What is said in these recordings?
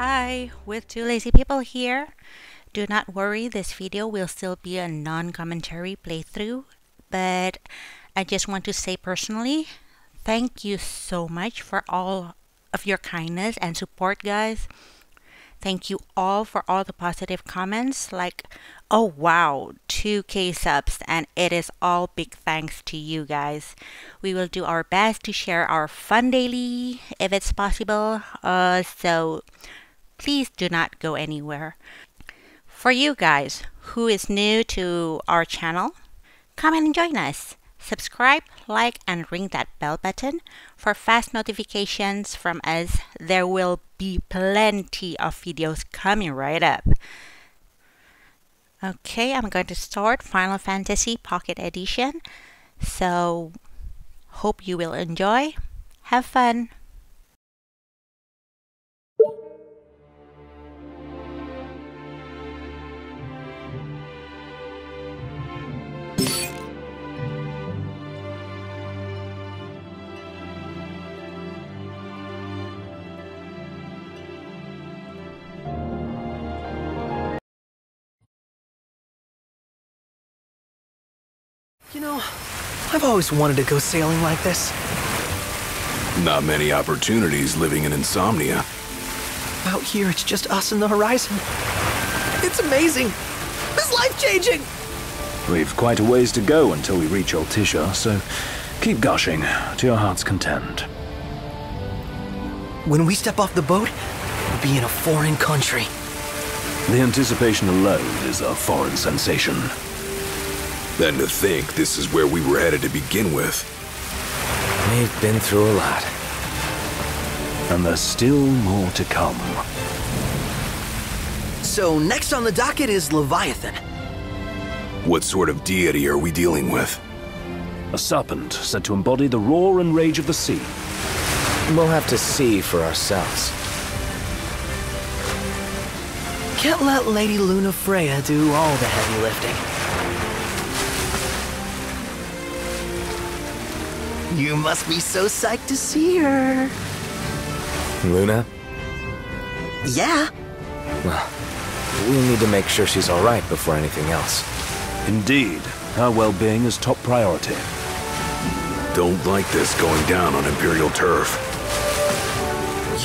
Hi, with two lazy people here. Do not worry, this video will still be a non-commentary playthrough, but I just want to say personally, thank you so much for all of your kindness and support, guys. Thank you all for all the positive comments, like, oh wow, 2K subs, and it is all big thanks to you guys. We will do our best to share our fun daily if it's possible, so please do not go anywhere. For you guys who is new to our channel, come and join us. Subscribe, like, and ring that bell button for fast notifications from us. There will be plenty of videos coming right up. Okay, I'm going to start Final Fantasy Pocket Edition. So, hope you will enjoy. Have fun! You know, I've always wanted to go sailing like this. Not many opportunities living in Insomnia. Out here, it's just us and the horizon. It's amazing! It's life-changing! We've quite a ways to go until we reach Altissia, so keep gushing to your heart's content. When we step off the boat, we'll be in a foreign country. The anticipation alone is a foreign sensation. Then to think this is where we were headed to begin with. We've been through a lot. And there's still more to come. So next on the docket is Leviathan. What sort of deity are we dealing with? A serpent said to embody the roar and rage of the sea. We'll have to see for ourselves. Can't let Lady Lunafreya do all the heavy lifting. You must be so psyched to see her. Luna? Yeah? Well, we need to make sure she's all right before anything else. Indeed, her well-being is top priority. Don't like this going down on Imperial turf.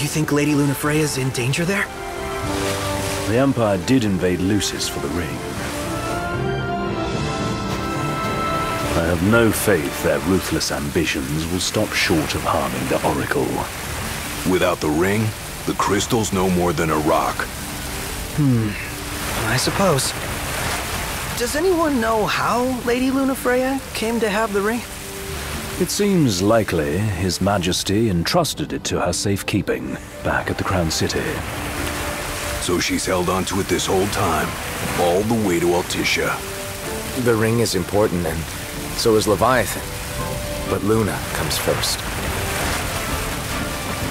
You think Lady Lunafreya's in danger there? The Empire did invade Lucis for the ring. I have no faith their ruthless ambitions will stop short of harming the Oracle. Without the ring, the crystal's no more than a rock. I suppose. Does anyone know how Lady Lunafreya came to have the ring? It seems likely His Majesty entrusted it to her safekeeping back at the Crown City. So she's held onto it this whole time, all the way to Altissia. The ring is important, and so is Leviathan. But Luna comes first.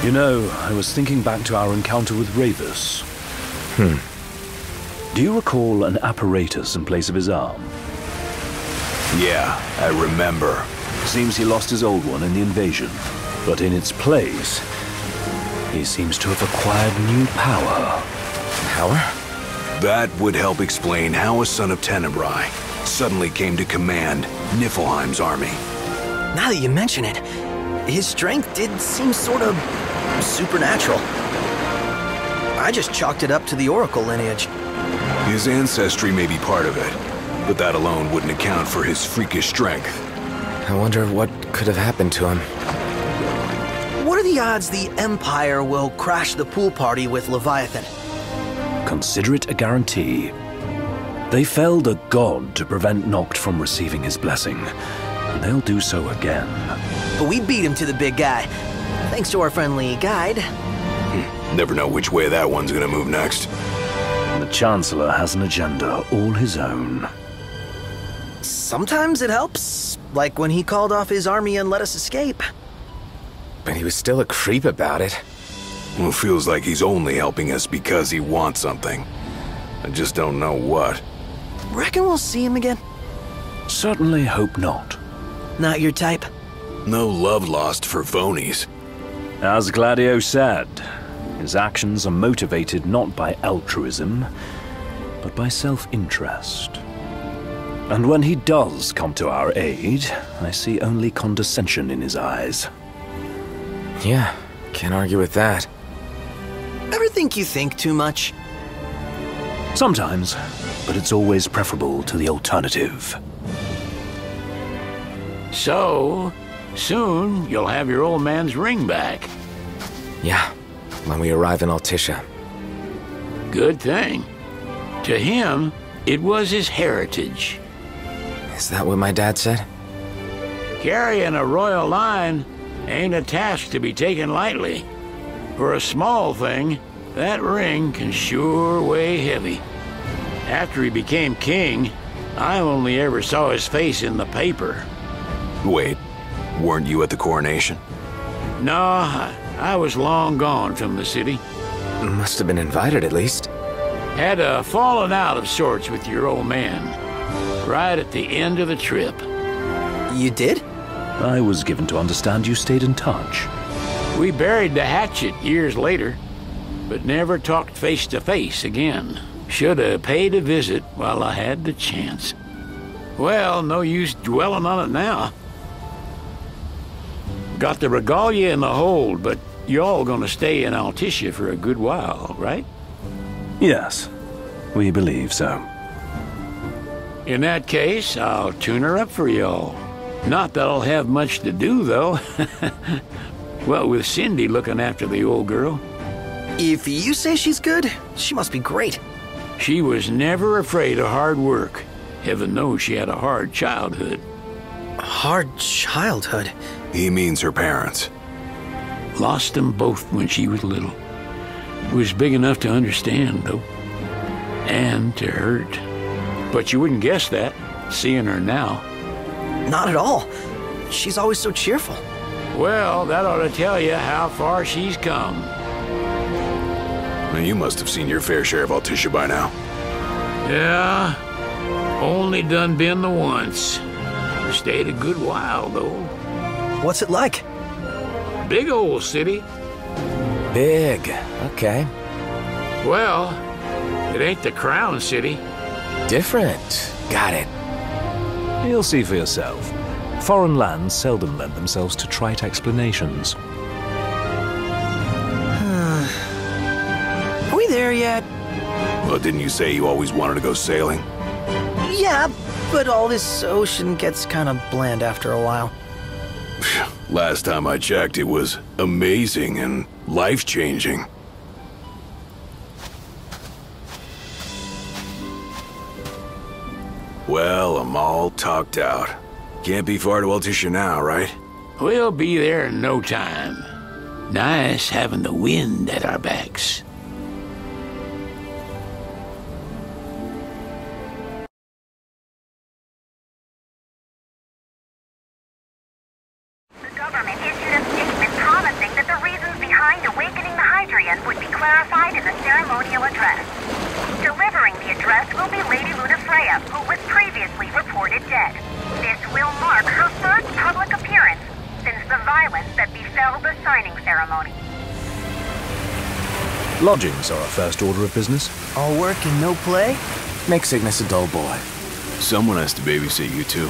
You know, I was thinking back to our encounter with Ravus. Do you recall an apparatus in place of his arm? Yeah, I remember. Seems he lost his old one in the invasion, but in its place, he seems to have acquired new power. Power? That would help explain how a son of Tenebrae suddenly came to command Niflheim's army. Now that you mention it, his strength did seem sort of supernatural. I just chalked it up to the Oracle lineage. His ancestry may be part of it, but that alone wouldn't account for his freakish strength. I wonder what could have happened to him. What are the odds the Empire will crash the pool party with Leviathan? Consider it a guarantee. They felled a god to prevent Noct from receiving his blessing, and they'll do so again. But we beat him to the big guy, thanks to our friendly guide. Never know which way that one's gonna move next. The Chancellor has an agenda all his own. Sometimes it helps, like when he called off his army and let us escape. But he was still a creep about it. Well, feels like he's only helping us because he wants something. I just don't know what. Reckon we'll see him again? Certainly hope not. Not your type? No love lost for phonies. As Gladio said, His actions are motivated not by altruism, but by self-interest. And when he does come to our aid, I see only condescension in his eyes. Yeah, can't argue with that. Ever think you think too much? Sometimes, but it's always preferable to the alternative. So, soon you'll have your old man's ring back. Yeah, when we arrive in Altissia. Good thing. To him, it was his heritage. Is that what my dad said? Carrying a royal line ain't a task to be taken lightly. For a small thing, that ring can sure weigh heavy. After he became king, I only ever saw his face in the paper. Wait, weren't you at the coronation? No, I was long gone from the city. Must have been invited at least. Had a falling out of sorts with your old man. Right at the end of the trip. You did? I was given to understand you stayed in touch. We buried the hatchet years later, but never talked face to face again. Should have paid a visit while I had the chance. Well, no use dwelling on it now. Got the regalia in the hold, but y'all gonna stay in Altissia for a good while, right? Yes, we believe so. In that case, I'll tune her up for y'all. Not that I'll have much to do, though. Well, with Cindy looking after the old girl. If you say she's good, she must be great. She was never afraid of hard work. Heaven knows she had a hard childhood. Hard childhood? He means her parents. Lost them both when she was little. Was big enough to understand, though. And to hurt. But you wouldn't guess that, seeing her now. Not at all. She's always so cheerful. Well, that ought to tell you how far she's come. Now, you must have seen your fair share of Altissia by now. Yeah, only done been the once. Stayed a good while, though. What's it like? Big old city. Big. Okay. Well, it ain't the crown city. Different. Got it. You'll see for yourself. Foreign lands seldom lend themselves to trite explanations. Are we there yet? Well, didn't you say you always wanted to go sailing? Yeah, but all this ocean gets kind of bland after a while. Last time I checked, it was amazing and life-changing. Well, I'm all talked out. Can't be far to Altissia now, right? We'll be there in no time. Nice having the wind at our backs. The government issued a statement promising that the reasons behind awakening the Hydrian would be clarified in the ceremonial address. Delivering the address will be Lady Luna Freya, who was previously reported dead. This will mark her first public appearance since the violence that befell the signing ceremony. Lodgings are our first order of business. All work and no play? Make Cygnus a dull boy. Someone has to babysit you two.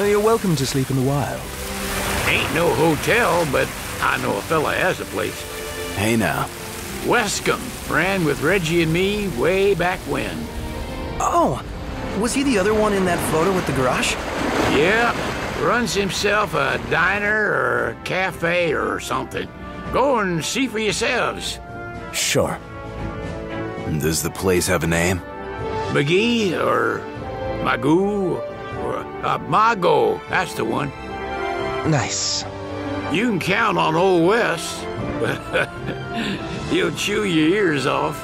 You're welcome to sleep in the wild. Ain't no hotel, but I know a fella has a place. Hey now. Westcombe ran with Reggie and me way back when. Oh, was he the other one in that photo with the garage? Yeah, runs himself a diner or a cafe or something. Go and see for yourselves. Sure. Does the place have a name? McGee or Magoo or Mago, that's the one. Nice. You can count on Old West, but he'll chew your ears off.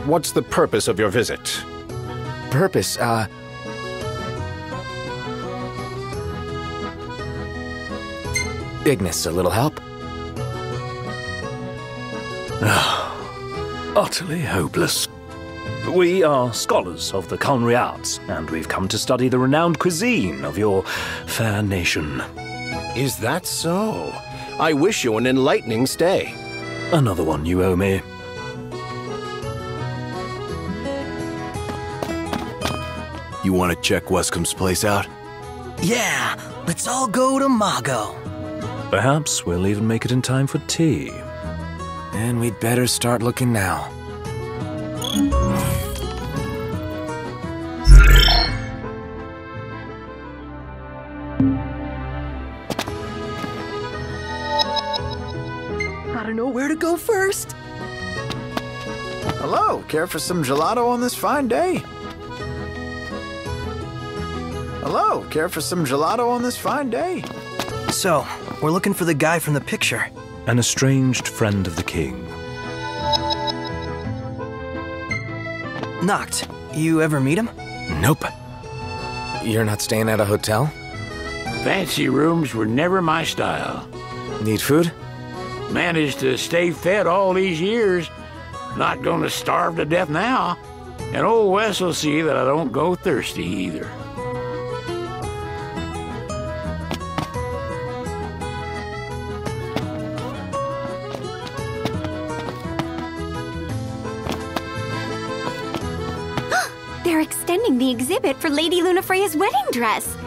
What's the purpose of your visit? Purpose, Ignis, a little help? Utterly hopeless. We are scholars of the culinary arts, and we've come to study the renowned cuisine of your fair nation. Is that so? I wish you an enlightening stay. Another one you owe me. You want to check Wescom's place out? Yeah, let's all go to Mago. Perhaps we'll even make it in time for tea. And we'd better start looking now. Gotta know where to go first. Hello, care for some gelato on this fine day? Hello, care for some gelato on this fine day? So, we're looking for the guy from the picture. An estranged friend of the king. Noct, you ever meet him? Nope. You're not staying at a hotel? Fancy rooms were never my style. Need food? Managed to stay fed all these years. Not gonna starve to death now. And old Wes will see that I don't go thirsty either. They're extending the exhibit for Lady Lunafreya's wedding dress.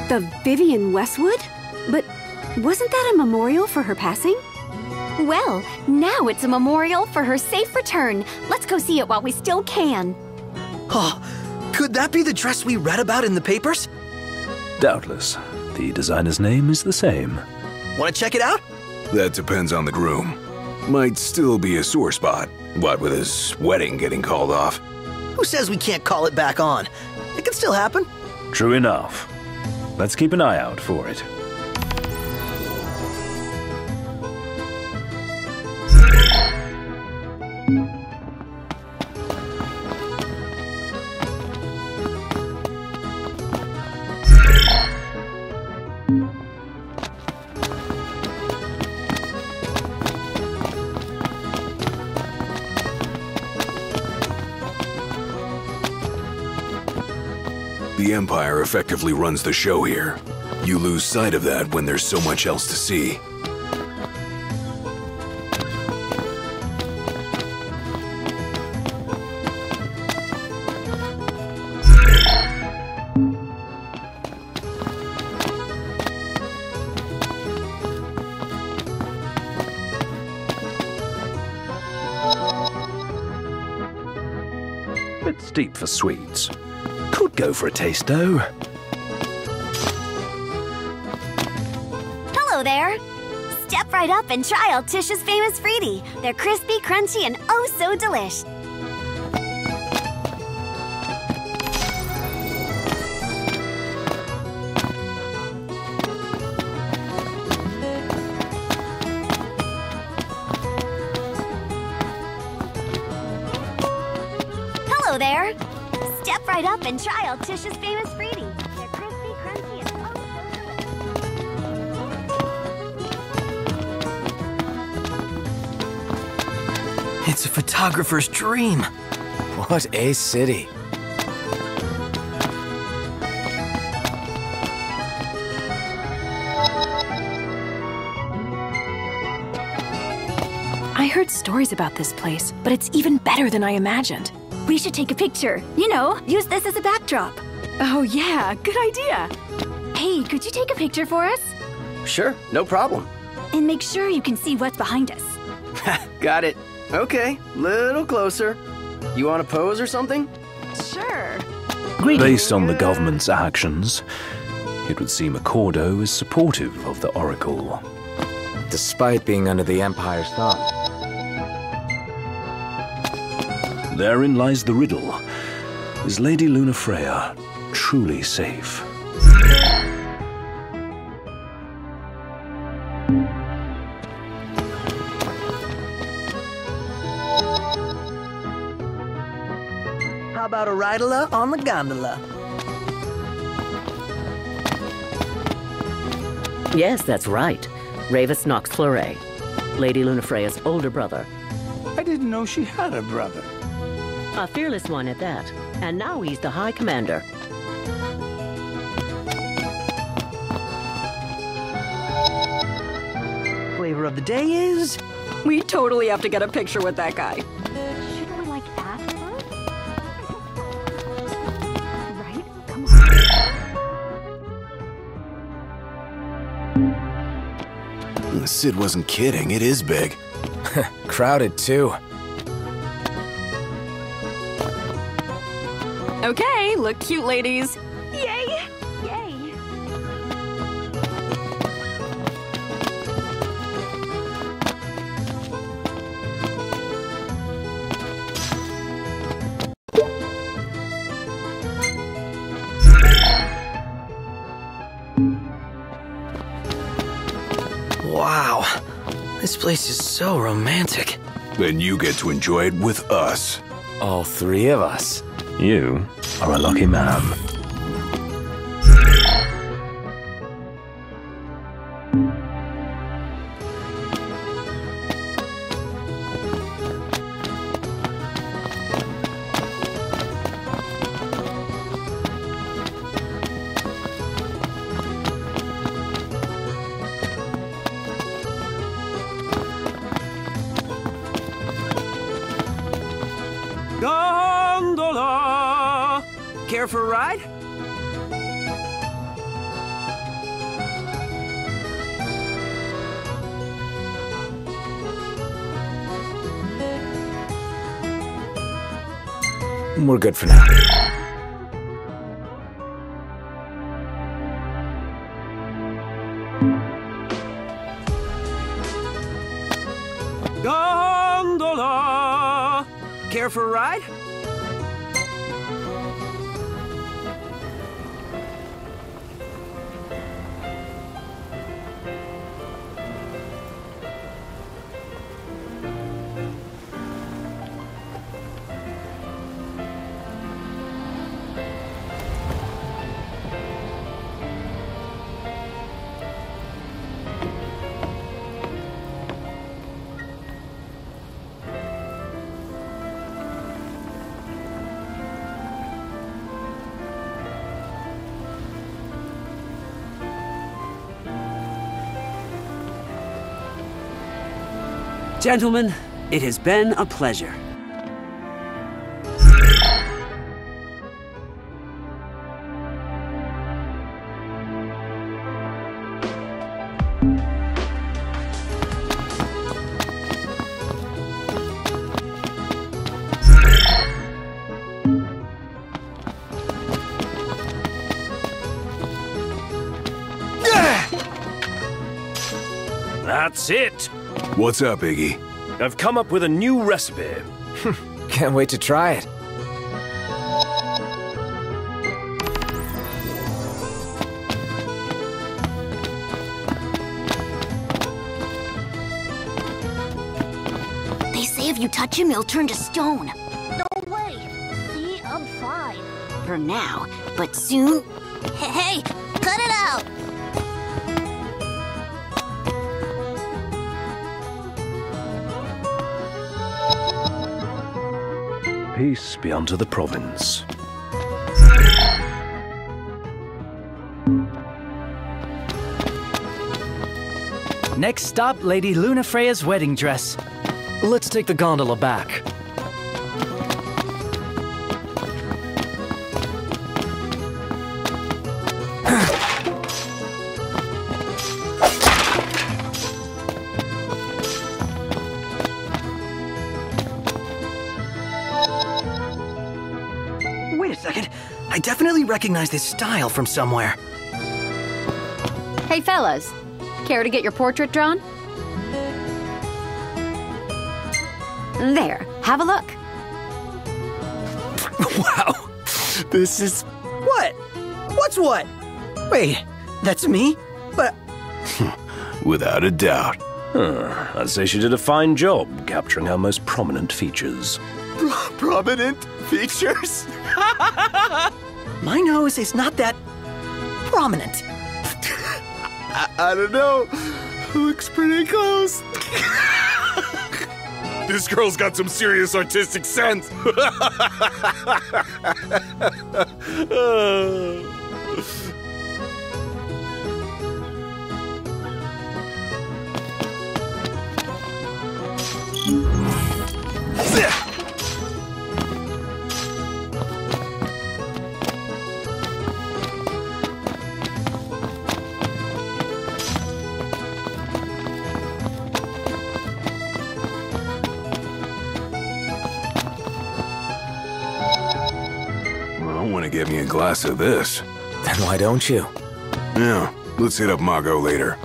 The Vivian Westwood? But wasn't that a memorial for her passing? Well, now it's a memorial for her safe return. Let's go see it while we still can. Oh, could that be the dress we read about in the papers? Doubtless. The designer's name is the same. Want to check it out? That depends on the groom. Might still be a sore spot, what with his wedding getting called off. Who says we can't call it back on? It can still happen. True enough. Let's keep an eye out for it. The Empire effectively runs the show here. You lose sight of that when there's so much else to see. Bit steep for sweets. Could go for a taste, though. Hello there. Step right up and try Alticia's famous Fruity. They're crispy, crunchy, and oh so delish. Hello there. Step right up and try Alticia's famous Fruity. They're crispy, crunchy, and oh so delicious. It's a photographer's dream. What a city. I heard stories about this place, but it's even better than I imagined. We should take a picture. You know, use this as a backdrop. Oh yeah, good idea. Hey, could you take a picture for us? Sure, no problem. And make sure you can see what's behind us. Got it. Okay, little closer. You want to pose or something? Sure. Based on the government's actions, it would seem Accordo is supportive of the Oracle. Despite being under the Empire's thumb. Therein lies the riddle. Is Lady Lunafreya truly safe? How about a ridola on the gondola? Yes, that's right. Ravis Nox Fleuret, Lady Lunafreya's older brother. I didn't know she had a brother. A fearless one at that. And now he's the High Commander. Flavor of the day is... We totally have to get a picture with that guy. Shouldn't we, like, ask first? Right? Come on. Sid wasn't kidding. It is big. Crowded, too. Okay, look cute, ladies. Yay! Yay! Wow. This place is so romantic. Then you get to enjoy it with us. All three of us. You are a lucky man. Gondola! Care for a ride? We're good for now. Gondola! Care for a ride? Gentlemen, it has been a pleasure. That's it! What's up, Iggy? I've come up with a new recipe. Can't wait to try it. They say if you touch him, he'll turn to stone. No way! See, I'm fine. For now, but soon... Hey, cut it out! Peace be unto the province. Next stop, Lady Lunafreya's wedding dress. Let's take the gondola back. Wait a second. I definitely recognize this style from somewhere. Hey, fellas. Care to get your portrait drawn? There. Have a look. Wow. This is... What? What's what? Wait, that's me? But... Without a doubt. I'd say she did a fine job capturing her most prominent features. Prominent features? My nose is not that prominent. I don't know. Looks pretty close. This girl's got some serious artistic sense. Get me a glass of this. Then why don't you? Yeah, let's hit up Margot later.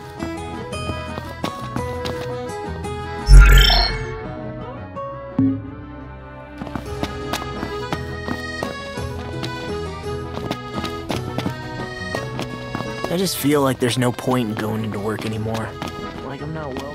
I just feel like there's no point in going into work anymore. Like I'm not welcome.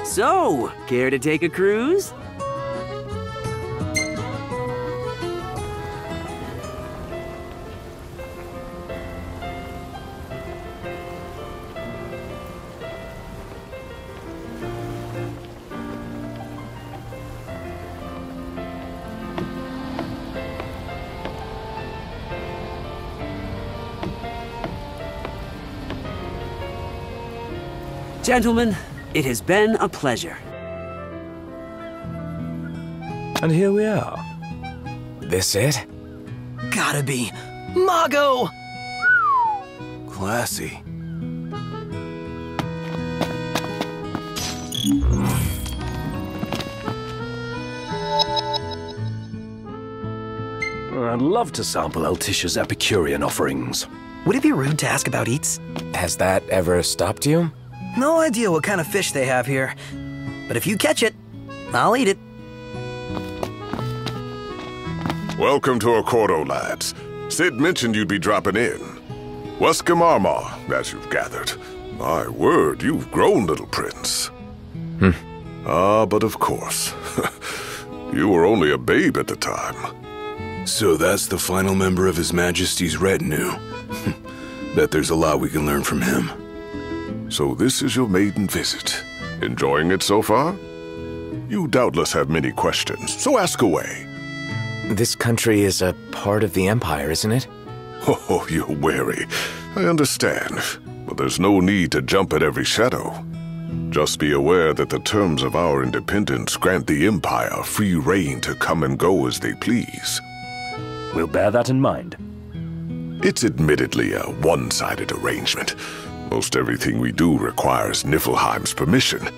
So, care to take a cruise? Gentlemen, it has been a pleasure. And here we are. This it? Gotta be. Margot! Classy. I'd love to sample Alticia's Epicurean offerings. Would it be rude to ask about eats? Has that ever stopped you? No idea what kind of fish they have here. But if you catch it, I'll eat it. Welcome to Accordo, lads. Sid mentioned you'd be dropping in. Wescom Armor, as you've gathered. My word, you've grown, little prince. But of course. You were only a babe at the time. So that's the final member of His Majesty's retinue. Bet there's a lot we can learn from him. So this is your maiden visit. Enjoying it so far? You doubtless have many questions, so ask away. This country is a part of the Empire, isn't it? Oh, you're wary. I understand. But there's no need to jump at every shadow. Just be aware that the terms of our independence grant the Empire free reign to come and go as they please. We'll bear that in mind. It's admittedly a one-sided arrangement. Most everything we do requires Niflheim's permission.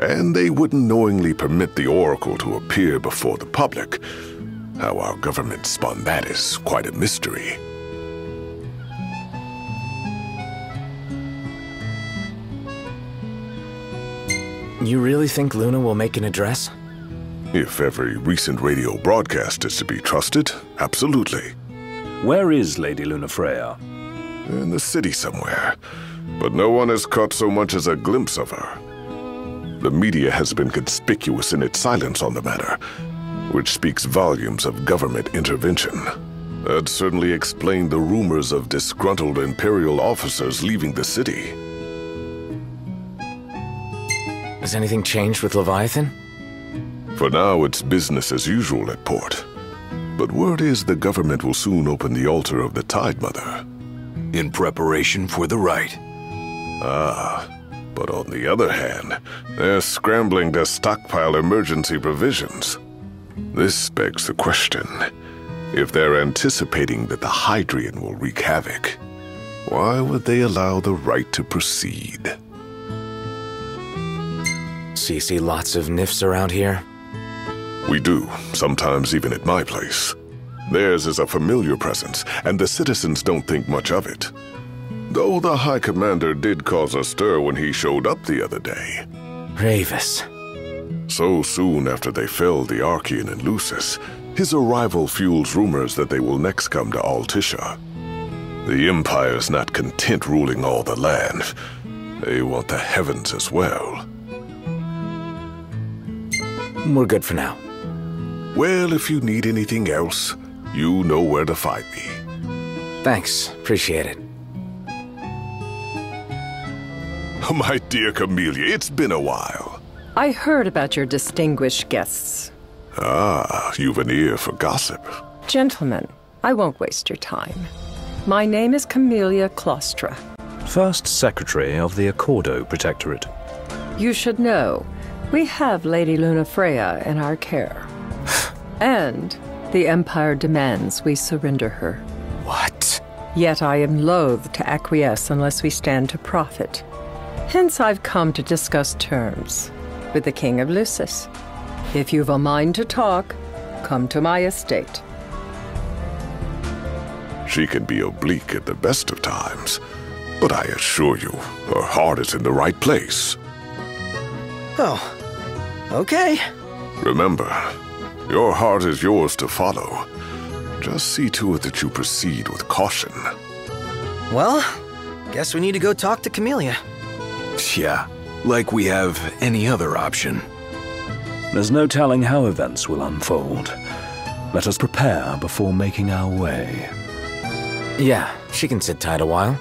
And they wouldn't knowingly permit the Oracle to appear before the public. How our government spun that is quite a mystery. You really think Luna will make an address? If every recent radio broadcast is to be trusted, absolutely. Where is Lady Lunafreya? In the city somewhere, but no one has caught so much as a glimpse of her. The media has been conspicuous in its silence on the matter, which speaks volumes of government intervention. That certainly explained the rumors of disgruntled Imperial officers leaving the city. Has anything changed with Leviathan? For now, it's business as usual at port. But word is the government will soon open the altar of the Tide Mother. In preparation for the rite. But on the other hand, they're scrambling to stockpile emergency provisions. This begs the question, if they're anticipating that the Hydrian will wreak havoc, why would they allow the rite to proceed? So you see lots of Nifs around here? We do, sometimes even at my place. Theirs is a familiar presence, and the citizens don't think much of it. Though the High Commander did cause a stir when he showed up the other day. Ravus. So soon after they fell the Archean and Lucis, his arrival fuels rumors that they will next come to Altisha. The Empire's not content ruling all the land. They want the heavens as well. We're good for now. Well, if you need anything else, you know where to find me. Thanks. Appreciate it. My dear Camellia, it's been a while. I heard about your distinguished guests. Ah, you've an ear for gossip. Gentlemen, I won't waste your time. My name is Camellia Claustra. First Secretary of the Accordo Protectorate. You should know, we have Lady Lunafreya in our care. And the Empire demands we surrender her. What? Yet I am loath to acquiesce unless we stand to profit. Hence I've come to discuss terms with the King of Lucis. If you've a mind to talk, come to my estate. She can be oblique at the best of times, but I assure you, her heart is in the right place. Oh, okay. Remember, your heart is yours to follow. Just see to it that you proceed with caution. Well, guess we need to go talk to Camellia. Yeah, like we have any other option. There's no telling how events will unfold. Let us prepare before making our way. Yeah, she can sit tight a while.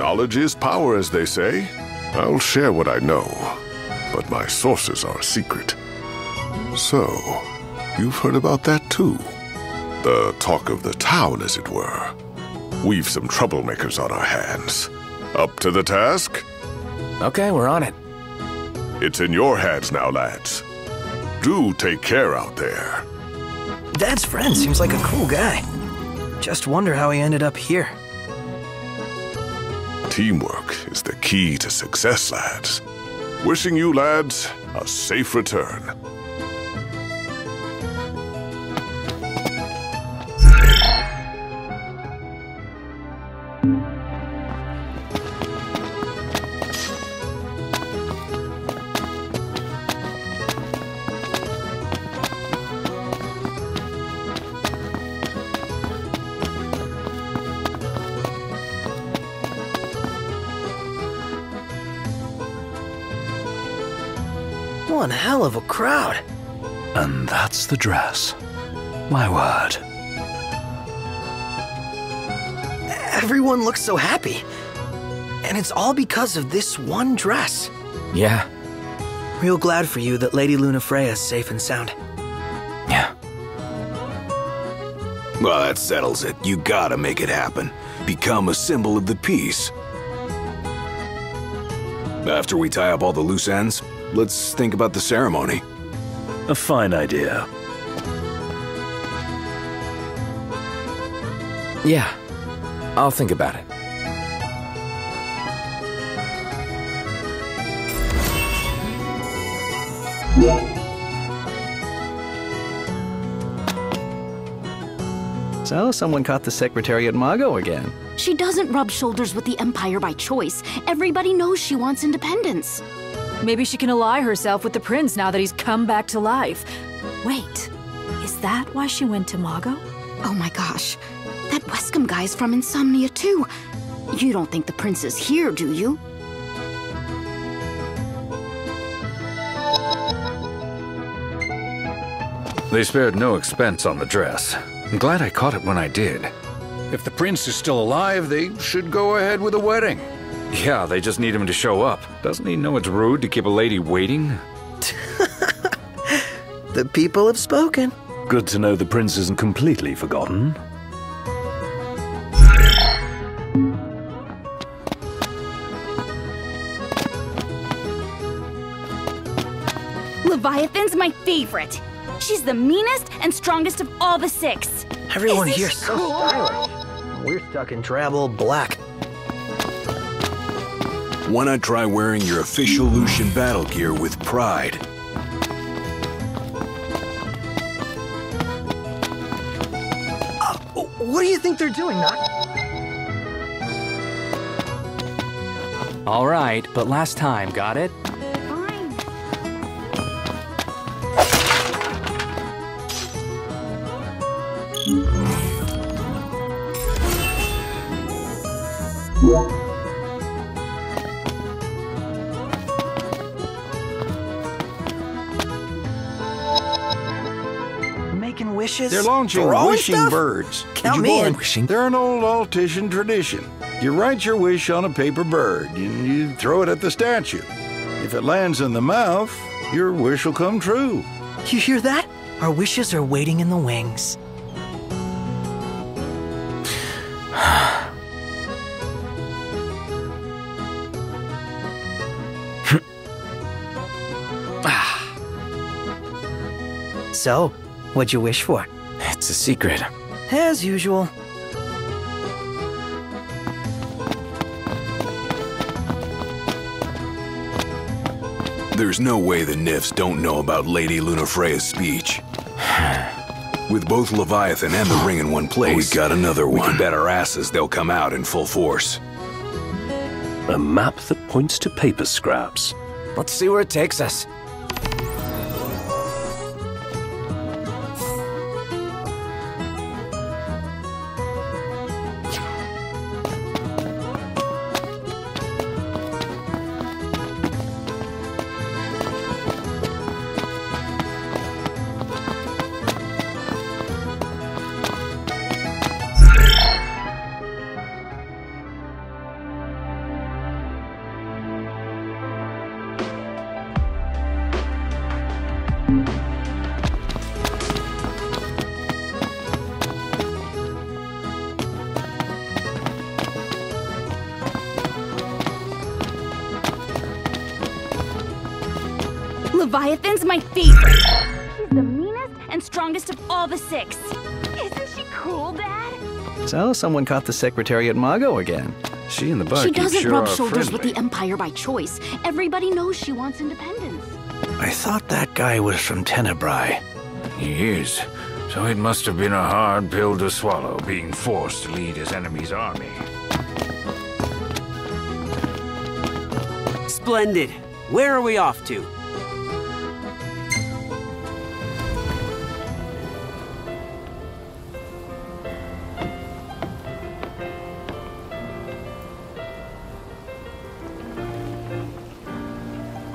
Knowledge is power, as they say. I'll share what I know, but my sources are secret. So, you've heard about that too? The talk of the town, as it were. We've some troublemakers on our hands. Up to the task? Okay, we're on it. It's in your hands now, lads. Do take care out there. Dad's friend seems like a cool guy. Just wonder how he ended up here. Teamwork is the key to success, lads. Wishing you, lads, a safe return. One hell of a crowd. And that's the dress. My word. Everyone looks so happy. And it's all because of this one dress. Yeah. Real glad for you that Lady Lunafreya's safe and sound. Yeah. Well, that settles it. You gotta make it happen. Become a symbol of the peace. After we tie up all the loose ends, let's think about the ceremony. A fine idea. Yeah. I'll think about it. So, someone caught the secretary at Mago again. She doesn't rub shoulders with the Empire by choice. Everybody knows she wants independence. Maybe she can ally herself with the prince now that he's come back to life. Wait, is that why she went to Mago? Oh my gosh, that Wescombe guy's from Insomnia too. You don't think the prince is here, do you? They spared no expense on the dress. I'm glad I caught it when I did. If the prince is still alive, they should go ahead with the wedding. Yeah, they just need him to show up. Doesn't he know it's rude to keep a lady waiting? The people have spoken. Good to know the prince isn't completely forgotten. Leviathan's my favorite. She's the meanest and strongest of all the 6. Everyone Isn't here's she so cool? stylish. We're stuck in drab old black. Why not try wearing your official Lucian battle gear with pride? What do you think they're doing, Nock? All right, but last time, got it? Making wishes? They're launching Throwing wishing stuff? birds. Count Would me you in. mind? They're an old Altian tradition. You write your wish on a paper bird, and you throw it at the statue. If it lands in the mouth, your wish will come true. You hear that? Our wishes are waiting in the wings. So, what'd you wish for? It's a secret. As usual. There's no way the Nifs don't know about Lady Lunafreya's speech. With both Leviathan and the ring in one place, we got another one. We can bet our asses they'll come out in full force. A map that points to paper scraps. Let's see where it takes us. Leviathan's my favorite. She's the meanest and strongest of all the 6. Isn't she cool, Dad? So someone caught the secretary at Mago again. She and the barkeep She doesn't sure rub are shoulders with friendly. the Empire by choice. Everybody knows she wants independence. I thought that guy was from Tenebrae. He is. So it must have been a hard pill to swallow, being forced to lead his enemy's army. Splendid. Where are we off to?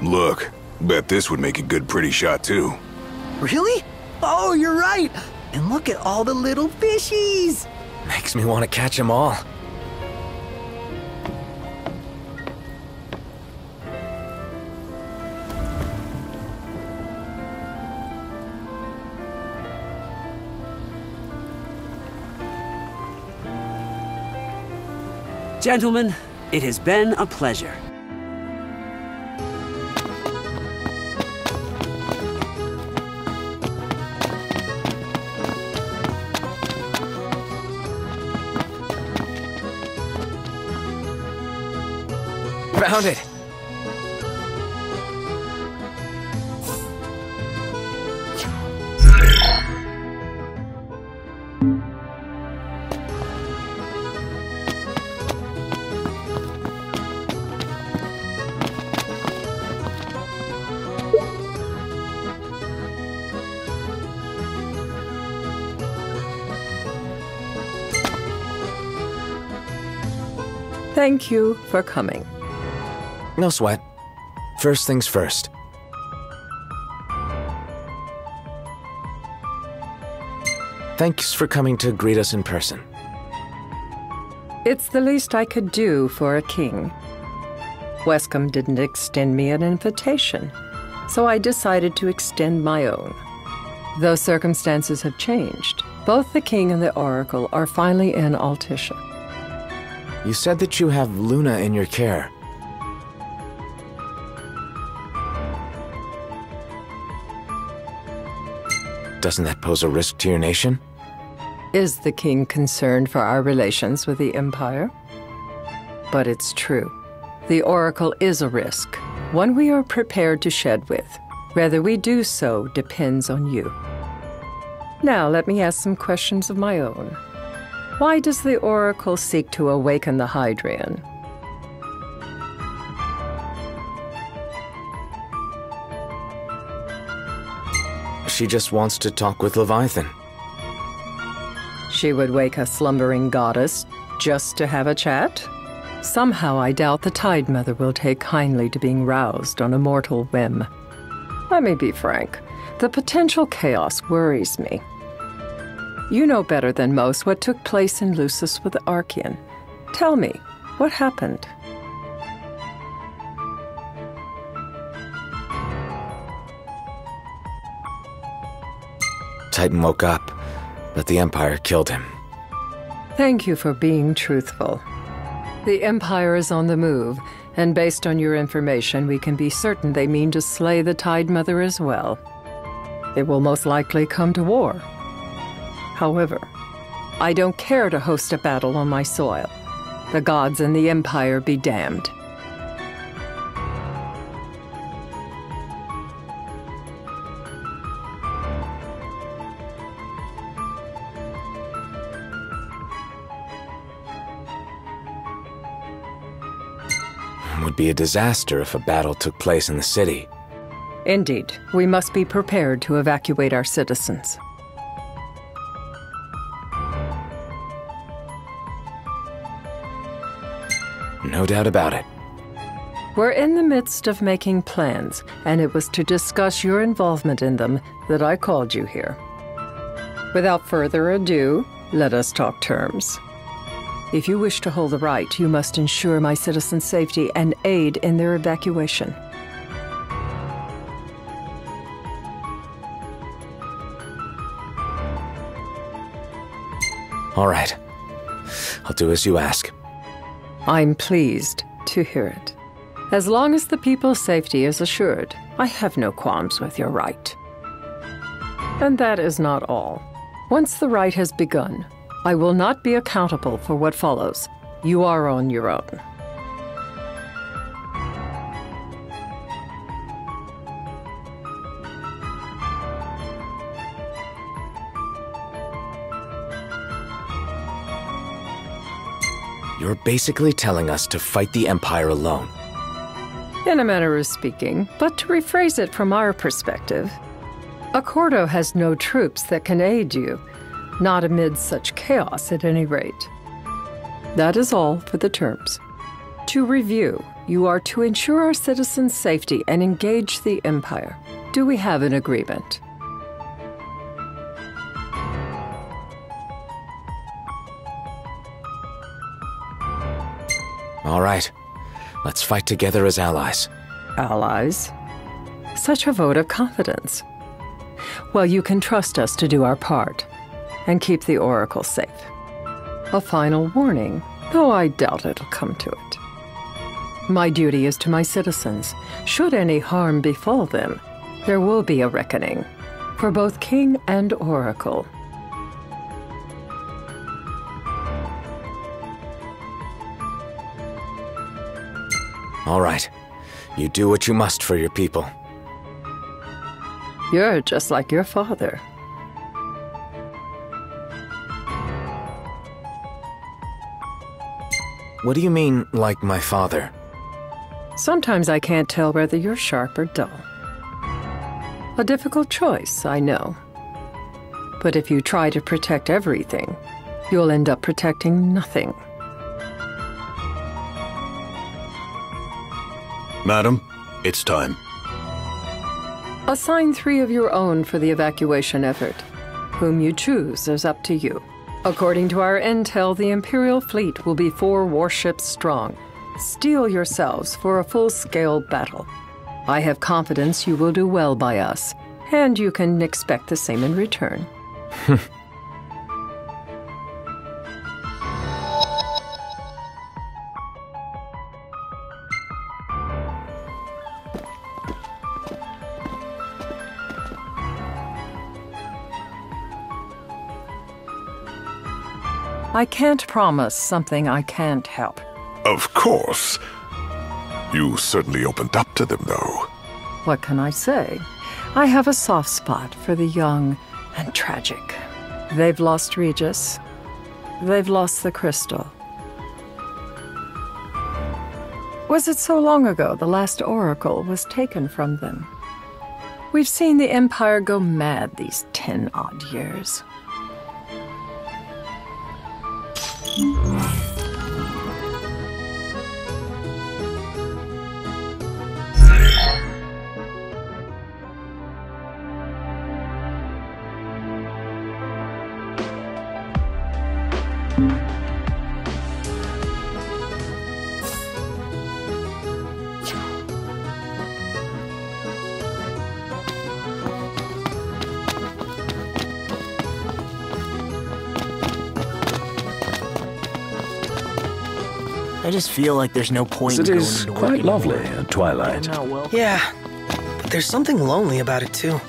Look, bet this would make a good pretty shot too. Really? Oh, you're right! And look at all the little fishies! Makes me want to catch them all. Gentlemen, it has been a pleasure. Found it! Thank you for coming. No sweat. First things first. Thanks for coming to greet us in person. It's the least I could do for a king. Wescombe didn't extend me an invitation, so I decided to extend my own. Though circumstances have changed, both the king and the oracle are finally in Altissia. You said that you have Luna in your care. Doesn't that pose a risk to your nation? Is the king concerned for our relations with the Empire? But it's true. The oracle is a risk, one we are prepared to shed with. Whether we do so depends on you. Now let me ask some questions of my own. Why does the oracle seek to awaken the Hydrian? She just wants to talk with Leviathan. She would wake a slumbering goddess just to have a chat? Somehow I doubt the Tide Mother will take kindly to being roused on a mortal whim. Let me be frank. The potential chaos worries me. You know better than most what took place in Lucis with the Archean. Tell me, what happened? Titan woke up, but the Empire killed him. Thank you for being truthful. The Empire is on the move, and based on your information, we can be certain they mean to slay the Tide Mother as well. It will most likely come to war. However, I don't care to host a battle on my soil. The gods and the Empire be damned. It would be a disaster if a battle took place in the city. Indeed, we must be prepared to evacuate our citizens. No doubt about it. We're in the midst of making plans, and it was to discuss your involvement in them that I called you here. Without further ado, let us talk terms. If you wish to hold the right, you must ensure my citizens' safety and aid in their evacuation. All right. I'll do as you ask. I'm pleased to hear it. As long as the people's safety is assured, I have no qualms with your right. And that is not all. Once the rite has begun, I will not be accountable for what follows. You are on your own. You're basically telling us to fight the Empire alone. In a manner of speaking, but to rephrase it from our perspective, Accordo has no troops that can aid you, not amid such chaos at any rate. That is all for the terms. To review, you are to ensure our citizens' safety and engage the Empire. Do we have an agreement? All right. Let's fight together as allies. Allies? Such a vote of confidence. Well, you can trust us to do our part and keep the Oracle safe. A final warning, though I doubt it'll come to it. My duty is to my citizens. Should any harm befall them, there will be a reckoning for both King and Oracle. All right. You do what you must for your people. You're just like your father. What do you mean, like my father? Sometimes I can't tell whether you're sharp or dull. A difficult choice, I know. But if you try to protect everything, you'll end up protecting nothing. Madam, it's time. Assign 3 of your own for the evacuation effort. Whom you choose is up to you. According to our intel, the Imperial fleet will be 4 warships strong. Steel yourselves for a full-scale battle. I have confidence you will do well by us, and you can expect the same in return. I can't promise something I can't help. Of course. You certainly opened up to them, though. What can I say? I have a soft spot for the young and tragic. They've lost Regis. They've lost the crystal. Was it so long ago the last oracle was taken from them? We've seen the Empire go mad these 10-odd years. I just feel like there's no point in It going is into work quite anymore. lovely at twilight. Yeah, but there's something lonely about it, too.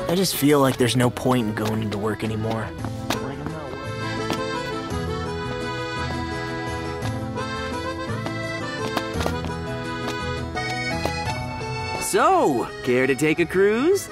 I just feel like there's no point in going into work anymore. So, care to take a cruise?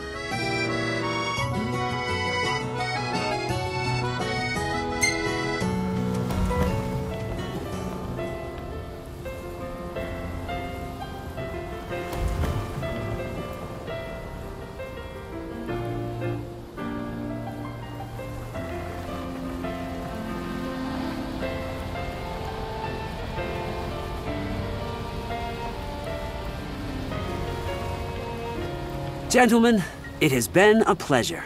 Gentlemen, it has been a pleasure.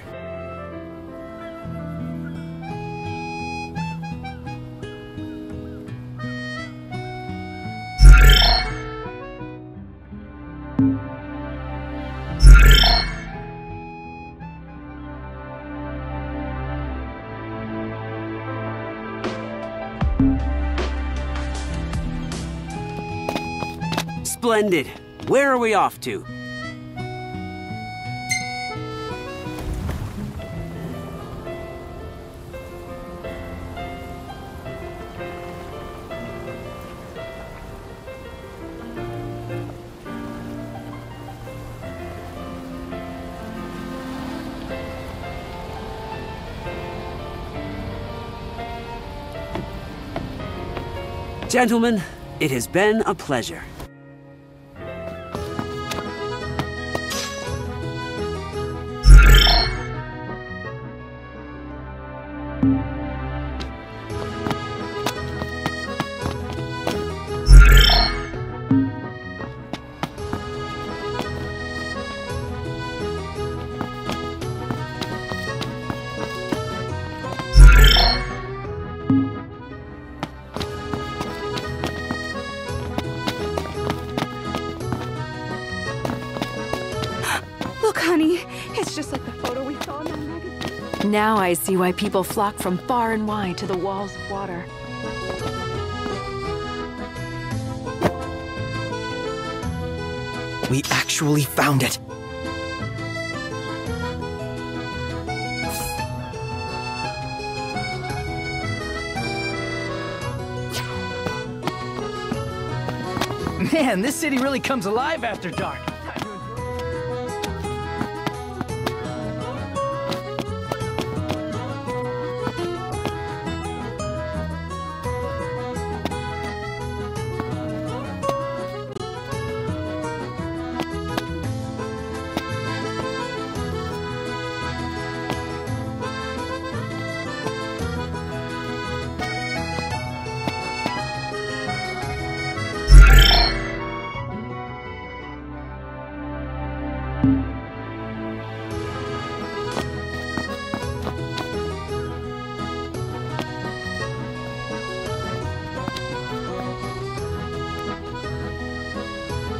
Splendid. Where are we off to? Gentlemen, it has been a pleasure. Look, honey, it's just like the photo we saw in that magazine. Now I see why people flock from far and wide to the walls of water. We actually found it. Man, this city really comes alive after dark.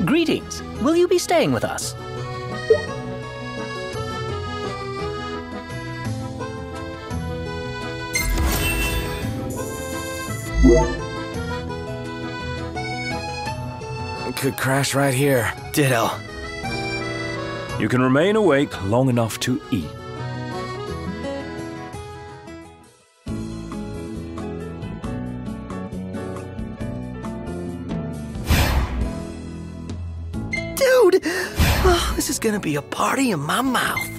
Greetings. Will you be staying with us? Could crash right here. Ditto. You can remain awake long enough to eat. Dude! Oh, this is gonna be a party in my mouth.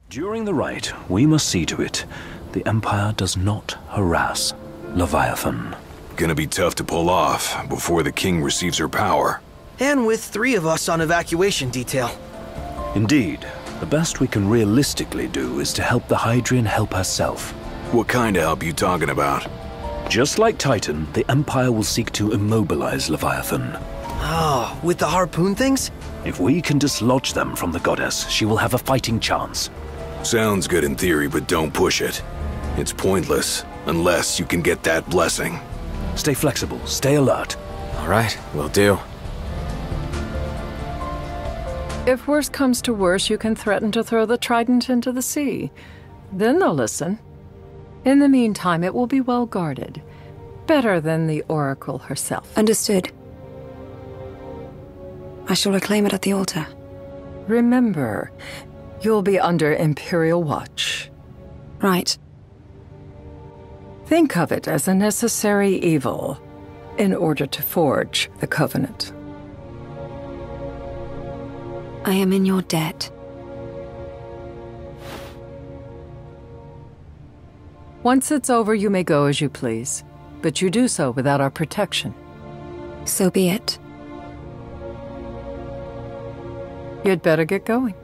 During the rite, we must see to it the Empire does not harass Leviathan. Gonna be tough to pull off before the king receives her power. And with 3 of us on evacuation detail. Indeed, the best we can realistically do is to help the Hydrian help herself. What kind of help you talking about? Just like Titan, the Empire will seek to immobilize Leviathan. Oh, with the harpoon things? If we can dislodge them from the goddess, she will have a fighting chance. Sounds good in theory, but don't push it. It's pointless, unless you can get that blessing. Stay flexible, stay alert. All right, will do. If worse comes to worse, you can threaten to throw the trident into the sea. Then they'll listen. In the meantime, it will be well guarded. Better than the Oracle herself. Understood. I shall reclaim it at the altar. Remember, you'll be under Imperial watch. Right. Think of it as a necessary evil in order to forge the Covenant. I am in your debt. Once it's over, you may go as you please, but you do so without our protection. So be it. You'd better get going.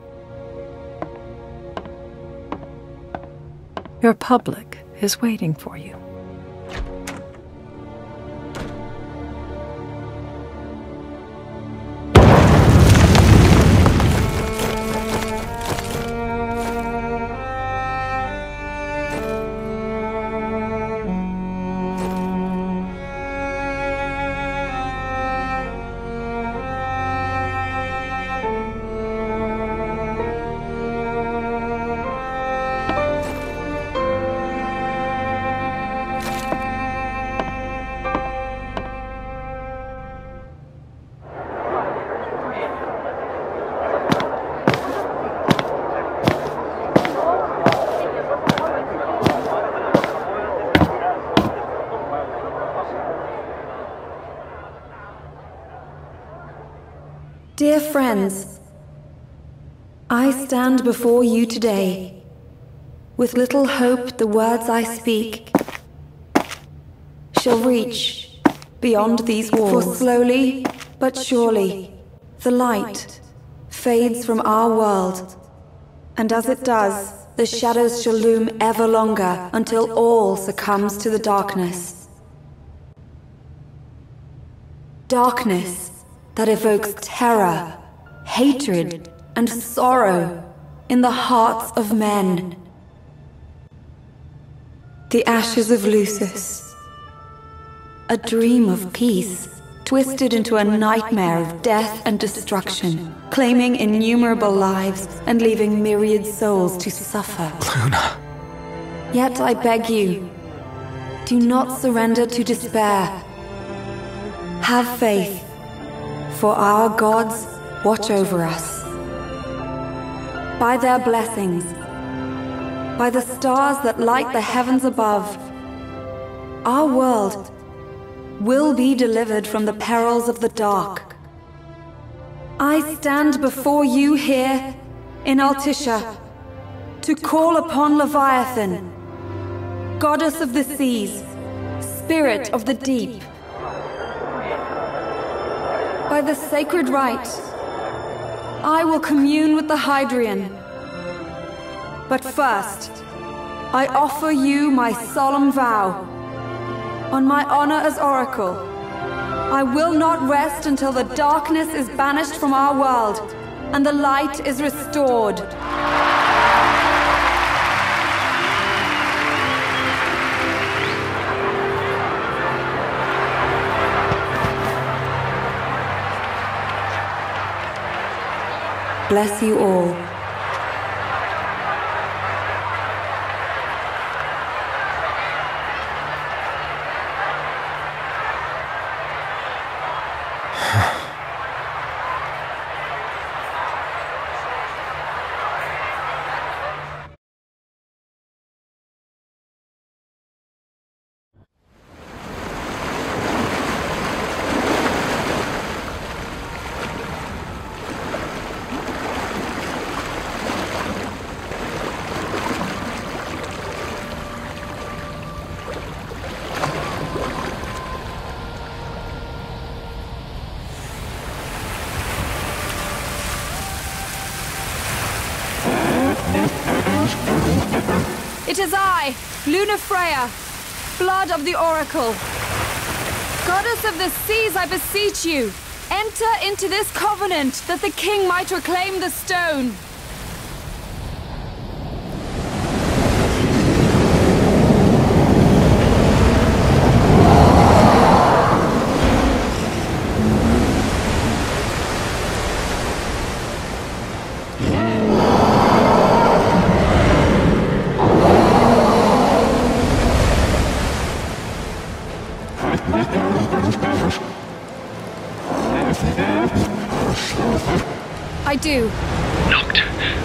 Your public is waiting for you. Dear friends, I stand before you today with little hope the words I speak shall reach beyond these walls. For slowly but surely the light fades from our world, and as it does, the shadows shall loom ever longer until all succumbs to the darkness. Darkness that evokes terror, hatred, and sorrow in the hearts of men. The ashes of Lucis, a dream of peace, twisted into a nightmare of death and destruction, claiming innumerable lives and leaving myriad souls to suffer. Luna. Yet I beg you, do not surrender to despair. Have faith, for our gods watch over us. By their blessings, by the stars that light the heavens above, our world will be delivered from the perils of the dark. I stand before you here in Altissia to call upon Leviathan, goddess of the seas, spirit of the deep. By the sacred rite, I will commune with the Hydrian. But first, I offer you my solemn vow. On my honor as Oracle, I will not rest until the darkness is banished from our world and the light is restored. Bless you all. It is I, Lunafreya, blood of the Oracle. Goddess of the seas, I beseech you, enter into this covenant that the king might reclaim the stone. I do. Noct,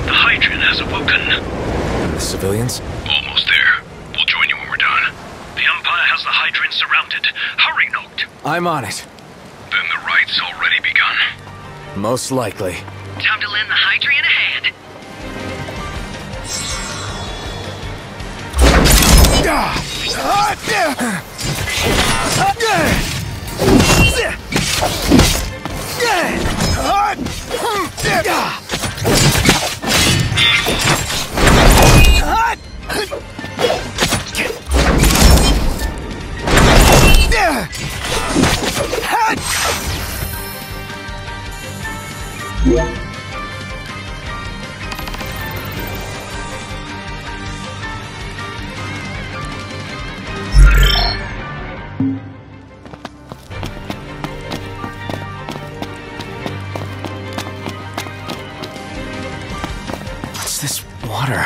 the Hydrian has awoken. And the civilians? Almost there. We'll join you when we're done. The Empire has the Hydrian surrounded. Hurry, Noct. I'm on it. Then the rite's already begun. Most likely. Time to lend the Hydrian a hand. this water?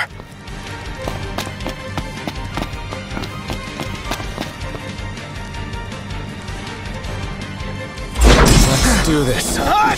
Let's do this. Right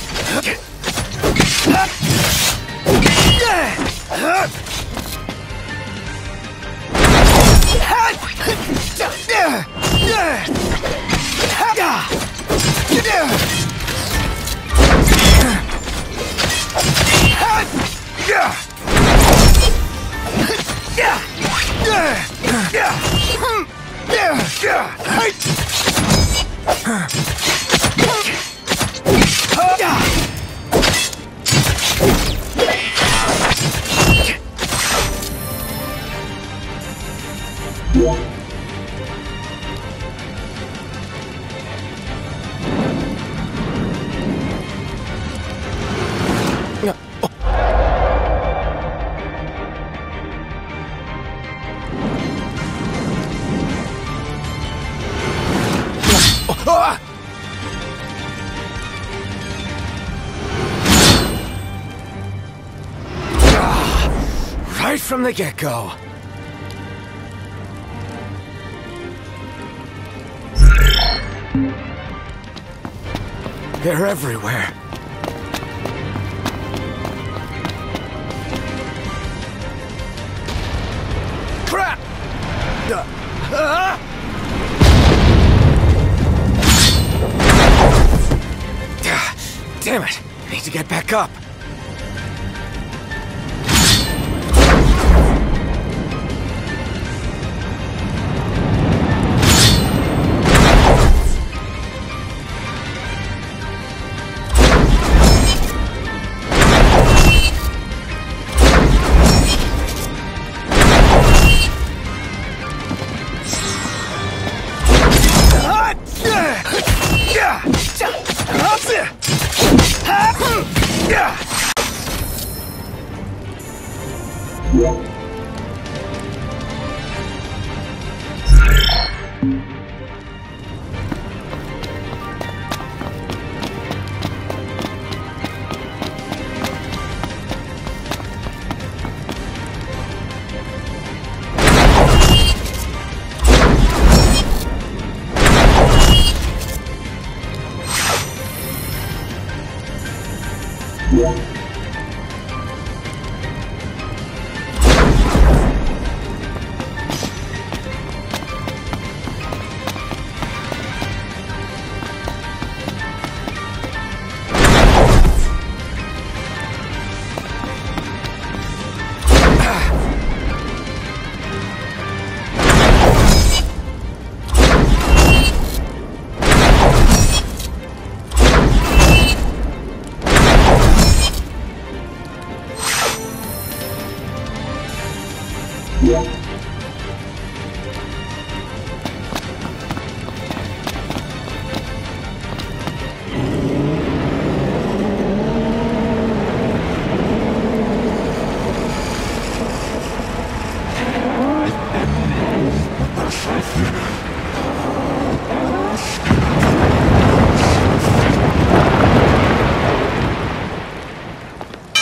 from the get-go. They're everywhere. Crap! Damn it! I need to get back up.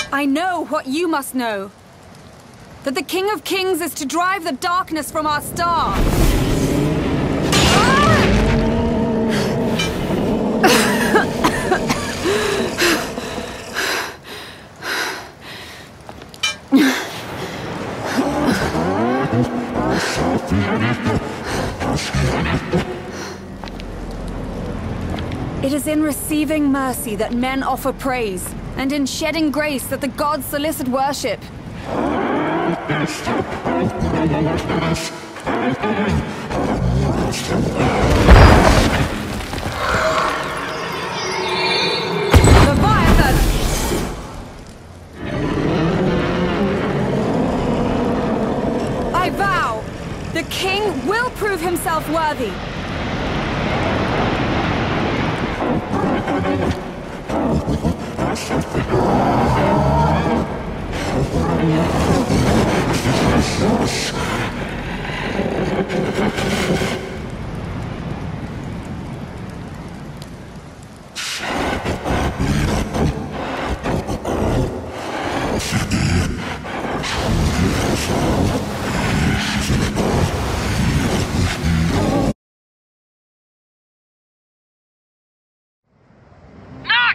I know what you must know. That the King of Kings is to drive the darkness from our star. It is in receiving mercy that men offer praise, and in shedding grace that the gods solicit worship. Leviathan! I vow, the king will prove himself worthy.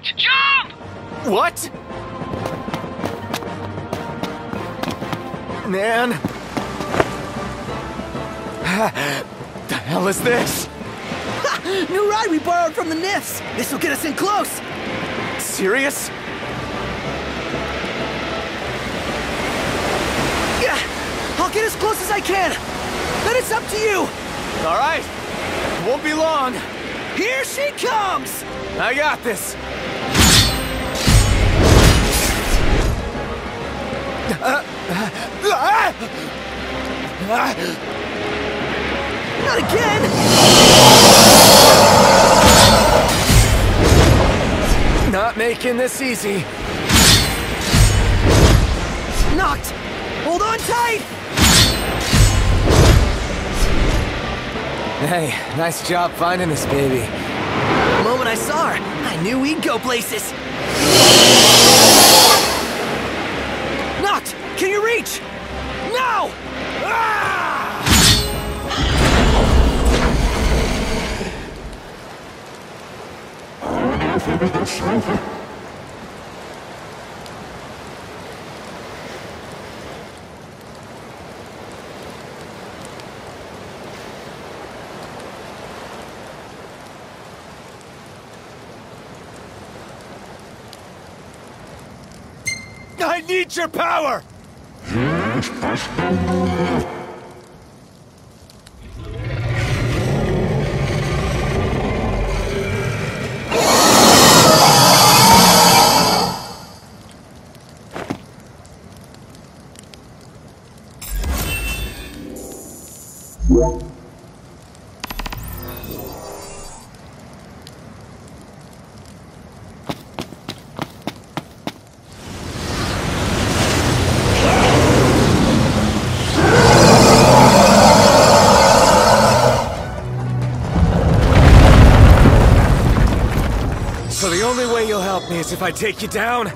Watch! Jump! What? Man. The hell is this? Ha! New ride we borrowed from the Nifs! This'll get us in close! Serious? Yeah! I'll get as close as I can! Then it's up to you! Alright. Won't be long. Here she comes! I got this. Not again! Not making this easy. Knocked! Hold on tight! Hey, nice job finding this baby. The moment I saw her, I knew we'd go places. Knocked! Can you reach? Now! Ah! I need your power! So the only way you'll help me is if I take you down?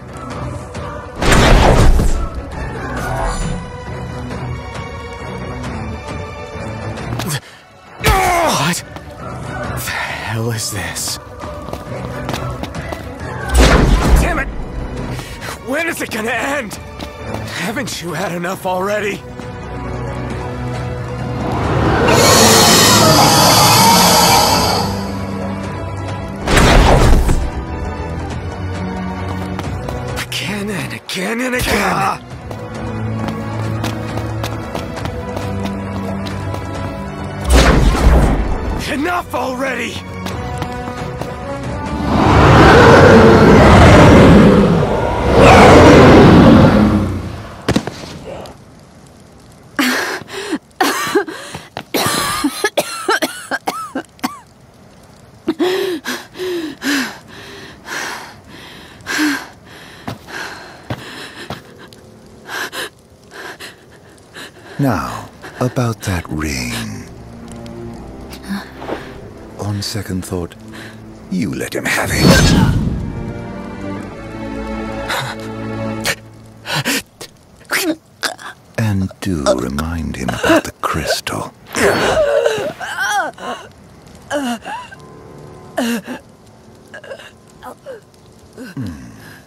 What the hell is this? Damn it! When is it gonna end? Haven't you had enough already? Again and again and again. Enough already! Now, about that ring. On second thought, you let him have it. And do remind him about the crystal.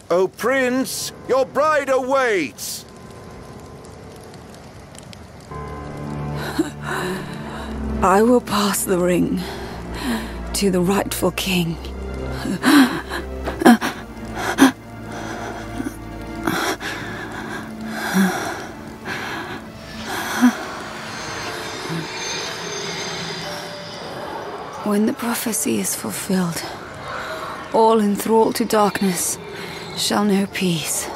Oh, Prince, your bride awaits! I will pass the ring to the rightful king. When the prophecy is fulfilled, all enthralled to darkness shall know peace.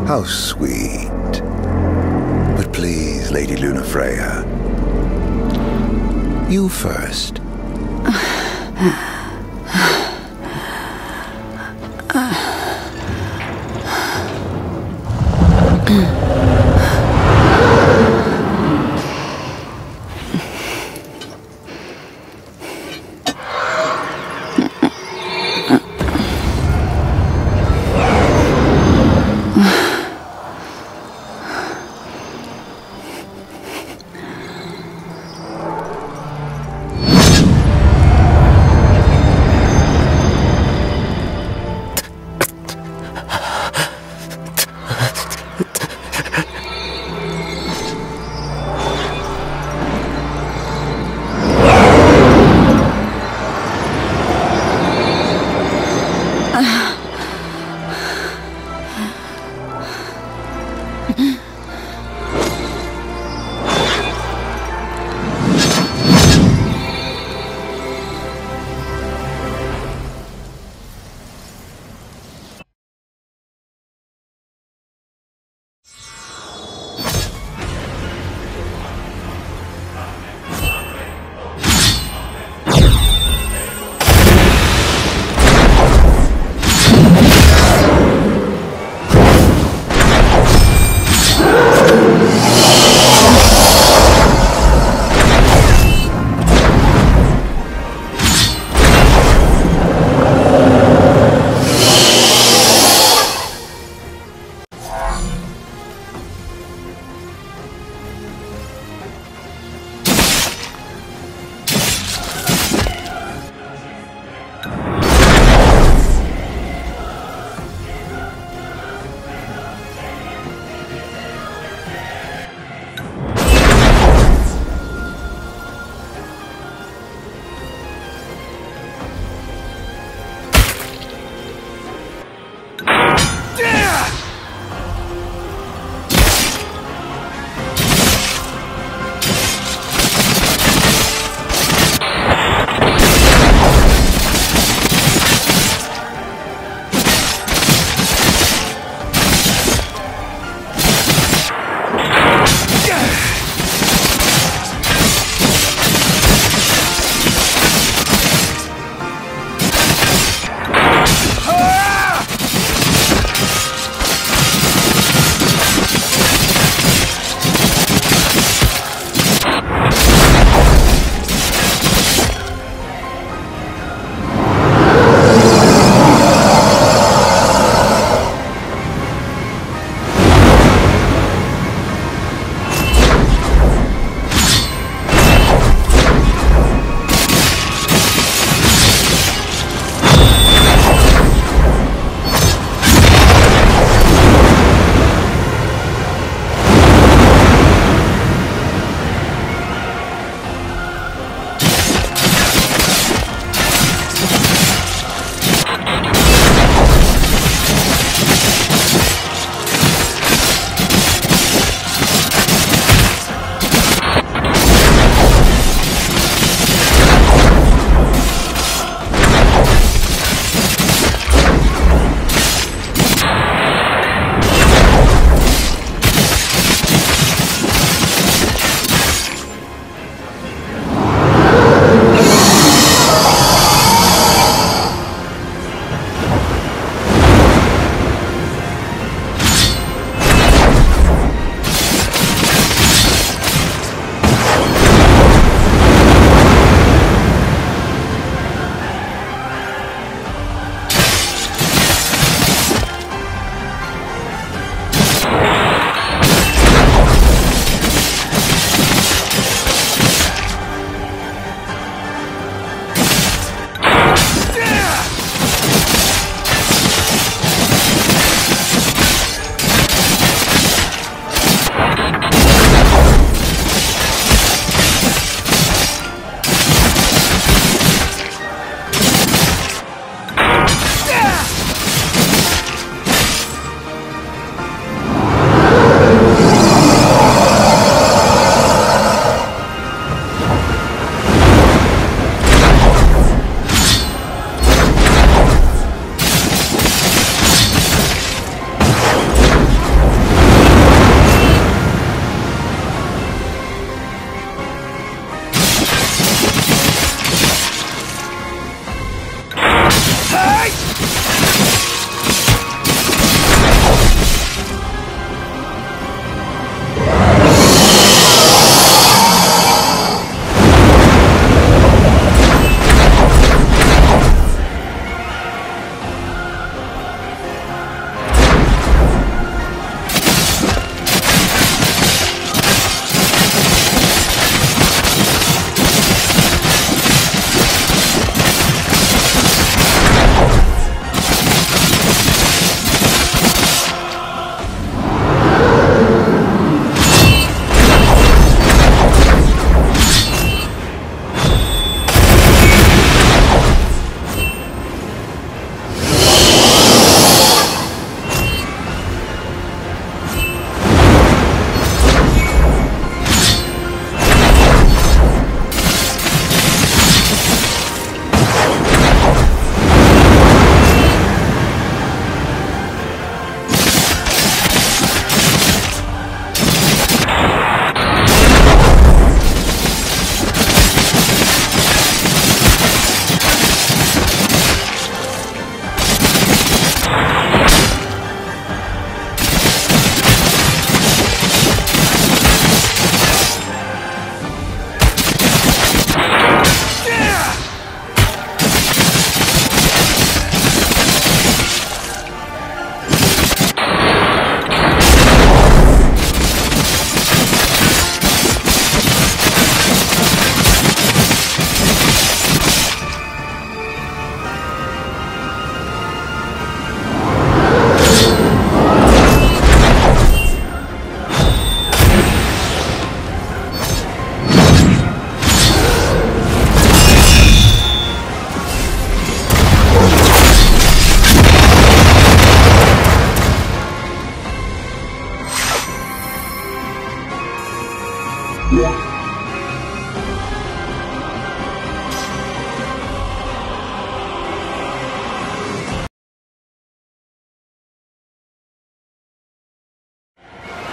How sweet. But please, Lady Lunafreya, you first.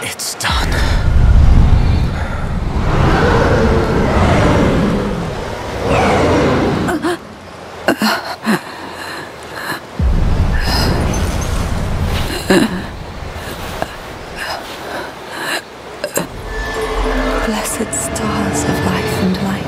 It's done. Blessed stars of life and light.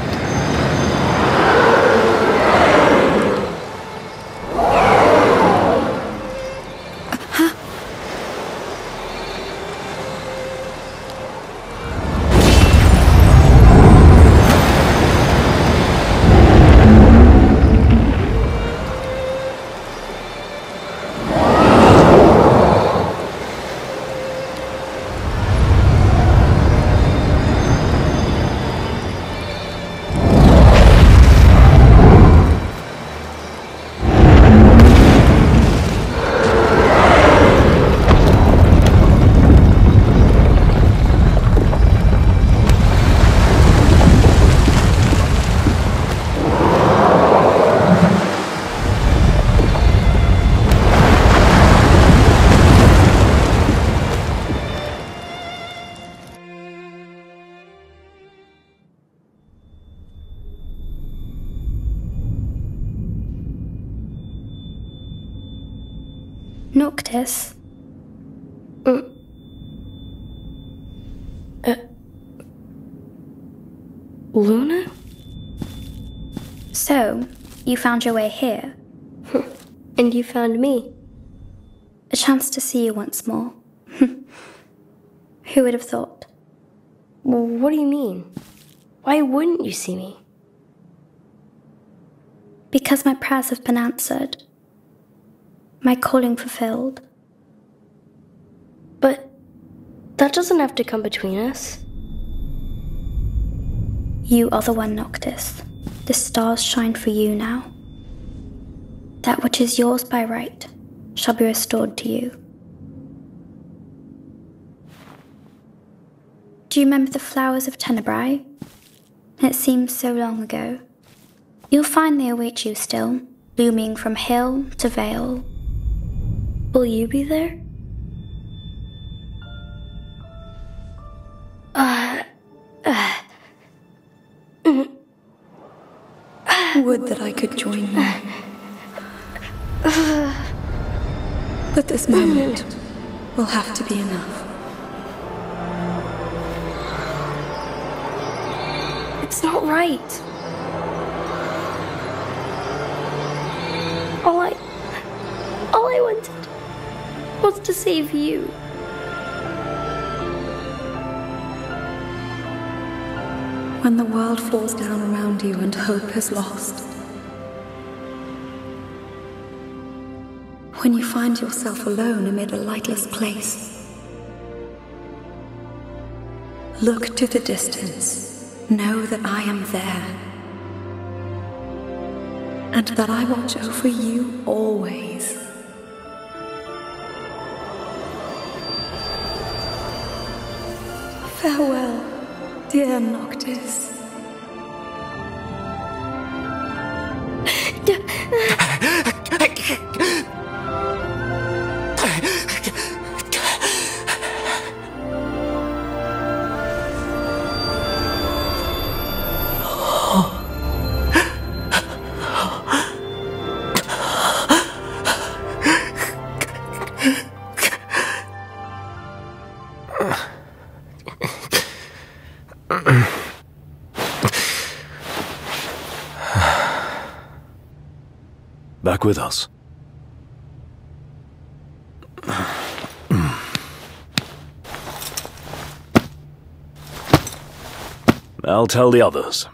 Noctis? Luna? So, you found your way here. And you found me. A chance to see you once more. Who would have thought? Well, what do you mean? Why wouldn't you see me? Because my prayers have been answered. My calling fulfilled. But that doesn't have to come between us. You are the one, Noctis. The stars shine for you now. That which is yours by right shall be restored to you. Do you remember the flowers of Tenebrae? It seems so long ago. You'll find they await you still, blooming from hill to vale. Will you be there? Would that I could join you. But this moment will have to be enough. It's not right. All I wanted was to save you. When the world falls down around you and hope is lost. When you find yourself alone amid a lightless place. Look to the distance. Know that I am there. And that I watch over you always. Farewell, dear Noctis. Back with us. I'll tell the others.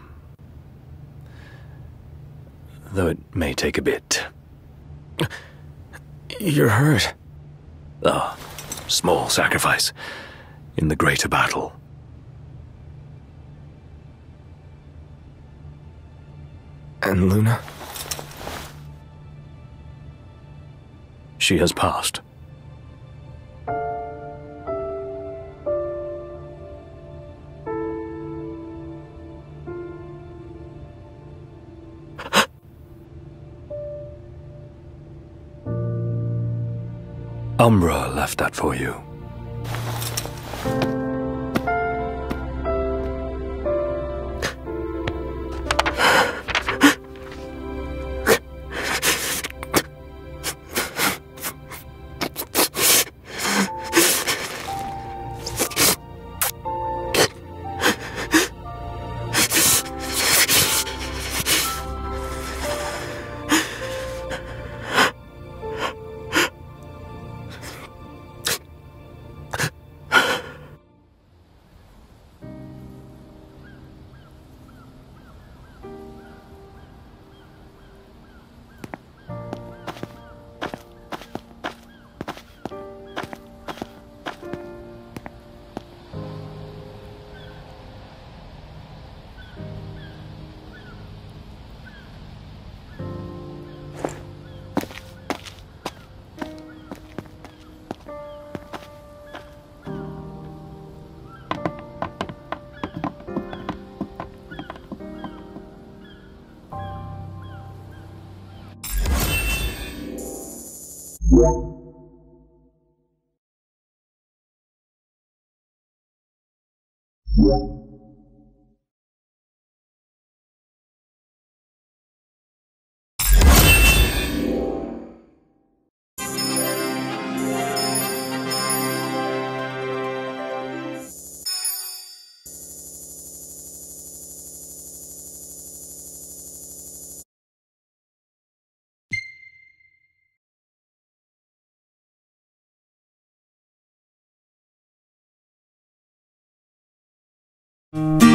Though it may take a bit. You're hurt. Ah, small sacrifice in the greater battle. And Luna? She has passed. Umbra left that for you. You